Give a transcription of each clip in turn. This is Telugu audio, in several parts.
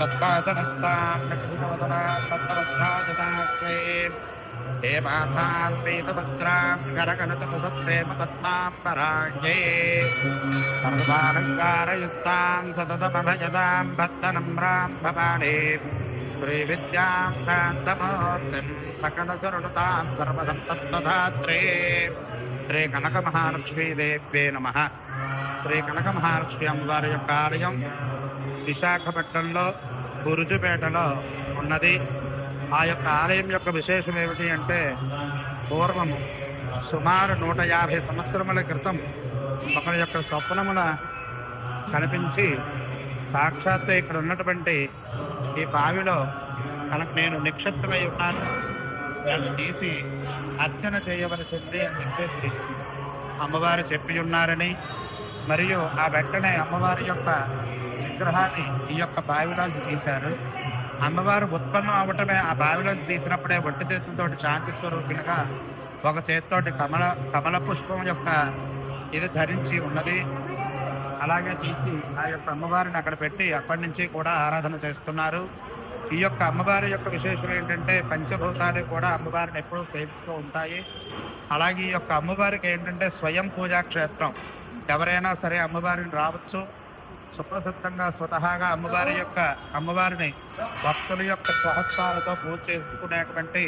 तत्पादनस्तान्नवदनात्मत्तवद्धादनात्रे देवाभां पीतवस्त्रां करकनतपसत्प्रेम पद्माम्बराङ्गे सर्वालङ्कारयुक्तां सततमभयदां भक्तनम्रां भवानी श्रीविद्यां शान्तमूर्तिं सकलसुरनुतां सर्वसम्पत्प्रदात्रे శ్రీకనకమహాలక్ష్మీదేవ్యే నమః. శ్రీకనకమహాలక్ష్మి అమ్మవారి యొక్క ఆలయం విశాఖపట్నంలో గురుజుపేటలో ఉన్నది. ఆ యొక్క ఆలయం యొక్క విశేషం ఏమిటి అంటే, పూర్వము సుమారు 150 సంవత్సరముల క్రితం ఒకరి యొక్క స్వప్నమున కనిపించి సాక్షాత్తు ఇక్కడ ఉన్నటువంటి ఈ బావిలో కనుక నేను నిక్షిప్తమై ఉన్నాను, దాన్ని తీసి అర్చన చేయవలసింది అని చెప్పేసి అమ్మవారు చెప్పి ఉన్నారని, మరియు ఆ వెంటనే అమ్మవారి యొక్క విగ్రహాన్ని ఈ యొక్క బావిలోంచి తీశారు. అమ్మవారు ఉత్పన్నం అవ్వటమే ఆ బావిలోంచి తీసినప్పుడే ఒంటి చేతులతో శాంతి స్వరూపిణిగా ఒక చేతితోటి కమల పుష్పం యొక్క ఇది ధరించి ఉన్నది. అలాగే తీసి ఆ యొక్క అమ్మవారిని అక్కడ పెట్టి అప్పటి నుంచి కూడా ఆరాధన చేస్తున్నారు. ఈ యొక్క అమ్మవారి యొక్క విశేషం ఏంటంటే, పంచభూతాలు కూడా అమ్మవారిని ఎప్పుడూ సేవిస్తూ ఉంటాయి. అలాగే ఈ యొక్క అమ్మవారికి ఏంటంటే స్వయం పూజా క్షేత్రం. ఎవరైనా సరే అమ్మవారిని రావచ్చు. సుప్రసిద్ధంగా స్వతహాగా అమ్మవారిని భక్తుల యొక్క స్వహస్తాలతో పూజ చేసుకునేటువంటి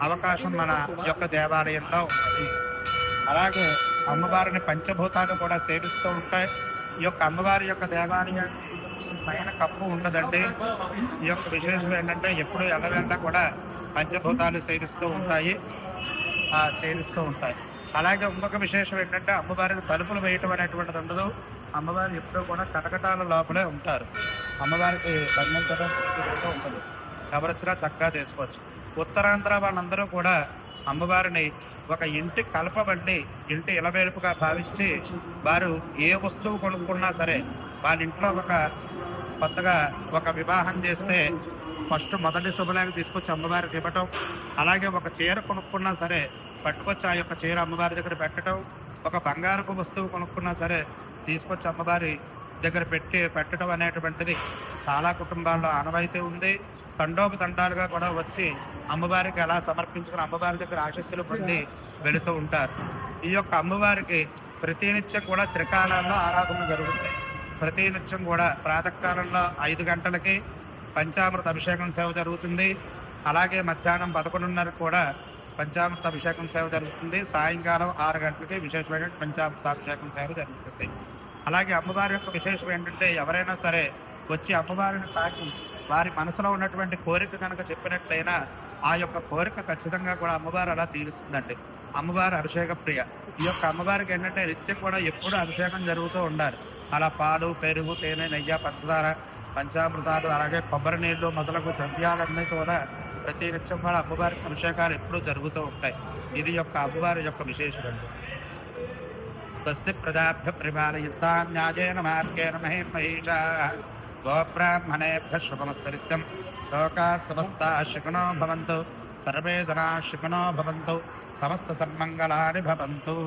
అవకాశం మన యొక్క దేవాలయంలో ఉంది. అలాగే అమ్మవారిని పంచభూతాలు కూడా సేవిస్తూ ఉంటాయి. ఈ యొక్క అమ్మవారి యొక్క దేవాలయం పైన కప్పు ఉండదండి. ఈ యొక్క విశేషం ఏంటంటే, ఎప్పుడు ఎల్లవేళ కూడా పంచభూతాలు సేవిస్తూ ఉంటాయి. అలాగే ఇంకొక విశేషం ఏంటంటే, అమ్మవారికి తలుపులు వేయటం అనేటువంటిది ఉండదు. అమ్మవారు ఎప్పుడూ కూడా కటకటాల లోపలే ఉంటారు. అమ్మవారికి బంధించడం ఉంటుంది. ఎవరొచ్చినా చక్కగా చేసుకోవచ్చు. ఉత్తరాంధ్ర వాళ్ళందరూ కూడా అమ్మవారిని ఒక ఇంటి కలపబండి, ఇంటి ఇలవేలుపుగా భావించి వారు ఏ వస్తువు కొనుక్కున్నా సరే, వాళ్ళ ఇంట్లో కొత్తగా ఒక వివాహం చేస్తే ఫస్ట్ మొదటి శుభలేఖ తీసుకొచ్చి అమ్మవారికి ఇవ్వటం, అలాగే ఒక చీర కొనుక్కున్నా సరే పట్టుకొచ్చి ఆ యొక్క చీర అమ్మవారి దగ్గర పెట్టడం, ఒక బంగారపు వస్తువు కొనుక్కున్నా సరే తీసుకొచ్చి అమ్మవారి దగ్గర పెట్టడం అనేటువంటిది చాలా కుటుంబాల్లో ఆనవాయితీ ఉంది. తండోపతండాలుగా కూడా వచ్చి అమ్మవారికి అలా సమర్పించుకుని అమ్మవారి దగ్గర ఆశీస్సులు పొంది వెళుతూ ఉంటారు. ఈ యొక్క అమ్మవారికి ప్రతినిత్యం కూడా త్రికాలాల్లో ఆరాధన జరుగుతుంది. ప్రతినిత్యం కూడా ప్రాతకాలంలో 5 గంటలకి పంచామృత అభిషేకం సేవ జరుగుతుంది. అలాగే మధ్యాహ్నం 11:30 కూడా పంచామృత అభిషేకం సేవ జరుగుతుంది. సాయంకాలం 6 గంటలకి విశేషమైన పంచామృత అభిషేకం సేవ జరుగుతుంది. అలాగే అమ్మవారి యొక్క విశేషం ఏంటంటే, ఎవరైనా సరే వచ్చి అమ్మవారిని తాకి వారి మనసులో ఉన్నటువంటి కోరిక కనుక చెప్పినట్లయినా ఆ యొక్క కోరిక ఖచ్చితంగా కూడా అమ్మవారు అలా తీరుస్తుందండి. అమ్మవారు అభిషేక ప్రియ. ఈ యొక్క అమ్మవారికి ఏంటంటే నిత్యం కూడా ఎప్పుడు అభిషేకం జరుగుతూ ఉండాలి. అలా పాలు, పెరుగు, తేనె, నెయ్యి, పంచదార, పంచామృతాలు, అలాగే కొబ్బరి నీళ్లు మొదలగు ద్రవ్యాలన్నీ కూడా ప్రతి నిత్యం కూడా అమ్మవారికి అభిషేకాలు ఎప్పుడూ జరుగుతూ ఉంటాయి. ఇది యొక్క అమ్మవారి యొక్క విశేషం. స్వస్తి ప్రజాభ్య పరిపాలయితాం న్యాయేన మార్గేణ మహీం మహీషాః గోబ్రాహ్మణేభ్యః శుభమస్తు నిత్యం. లోకాః సమస్తాః సుఖినో భవంతు. సర్వే జనాః సుఖినో భవంతు. సమస్త సన్మంగళాని భవంతు.